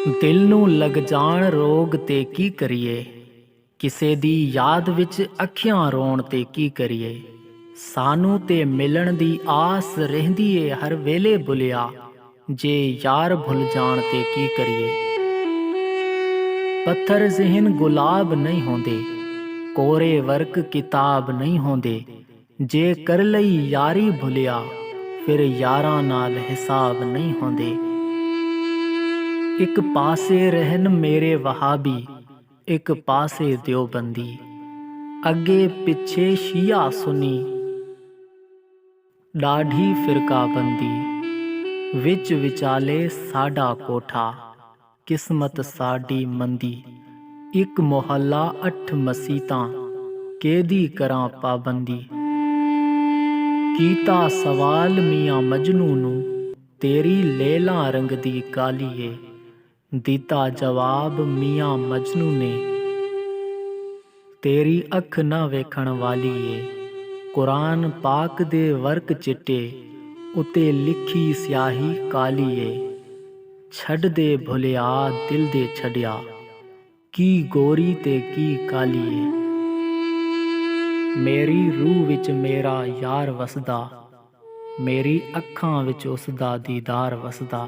ਦਿਲ ਨੂੰ ਲੱਗ ਜਾਣ ਰੋਗ ਤੇ ਕੀ ਕਰੀਏ। ਕਿਸੇ ਦੀ ਯਾਦ ਵਿੱਚ ਅੱਖੀਆਂ ਰੋਣ ਤੇ ਕੀ ਕਰੀਏ। ਸਾਨੂੰ ਤੇ ਮਿਲਣ ਦੀ ਆਸ ਰਹਿੰਦੀ ਏ ਹਰ ਵੇਲੇ ਬੁਲਿਆ। ਜੇ ਯਾਰ ਭੁੱਲ ਜਾਣ ਤੇ ਕੀ ਕਰੀਏ। ਪੱਥਰ ਜ਼ਿਹਨ ਗੁਲਾਬ ਨਹੀਂ ਹੁੰਦੇ, ਕੋਰੇ ਵਰਕ ਕਿਤਾਬ ਨਹੀਂ ਹੁੰਦੇ। ਜੇ ਕਰ ਲਈ ਯਾਰੀ ਭੁਲਿਆ, ਫਿਰ ਯਾਰਾਂ ਨਾਲ ਹਿਸਾਬ ਨਹੀਂ ਹੁੰਦੇ। ਇੱਕ ਪਾਸੇ ਰਹਿਣ ਮੇਰੇ ਵਹਾਬੀ, ਇੱਕ ਪਾਸੇ ਦਿਓਬੰਦੀ। ਅੱਗੇ ਪਿੱਛੇ ਸ਼ੀਆ ਸੁਨੀ, ਡਾਢੀ ਫਿਰਕਾਬੰਦੀ। ਵਿੱਚ ਵਿਚਾਲੇ ਸਾਡਾ ਕੋਠਾ, ਕਿਸਮਤ ਸਾਡੀ ਮੰਦੀ। ਇੱਕ ਮੁਹੱਲਾ 8 ਮਸੀਤਾਂ, ਕਿਹਦੀ ਕਰਾਂ ਪਾਬੰਦੀ। ਕੀਤਾ ਸਵਾਲ ਮੀਆਂ ਮਜਨੂ ਨੂੰ, ਤੇਰੀ ਲੈਲਾ ਰੰਗ ਦੀ ਕਾਲੀ ਏ। ਦਿੱਤਾ ਜਵਾਬ ਮੀਆਂ ਮਜਨੂ ਨੇ, ਤੇਰੀ ਅੱਖ ਨਾ ਵੇਖਣ ਵਾਲੀ ਏ। ਕੁਰਾਨ ਪਾਕ ਦੇ ਵਰਕ ਚਿੱਟੇ, ਉੱਤੇ ਲਿਖੀ ਸਿਆਹੀ ਕਾਲੀ ਏ। ਛੱਡ ਦੇ ਭੁਲਿਆ ਦਿਲ ਦੇ ਛੱਡਿਆ, ਕੀ ਗੋਰੀ ਤੇ ਕੀ ਕਾਲੀ ਏ। ਮੇਰੀ ਰੂਹ ਵਿੱਚ ਮੇਰਾ ਯਾਰ ਵਸਦਾ, ਮੇਰੀ ਅੱਖਾਂ ਵਿੱਚ ਉਸਦਾ ਦੀਦਾਰ ਵਸਦਾ।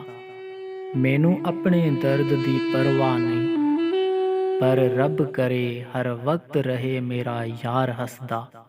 ਮੈਨੂੰ ਆਪਣੇ ਦਰਦ ਦੀ ਪਰਵਾਹ ਨਹੀਂ, ਪਰ ਰੱਬ ਕਰੇ ਹਰ ਵਕਤ ਰਹੇ ਮੇਰਾ ਯਾਰ ਹੱਸਦਾ।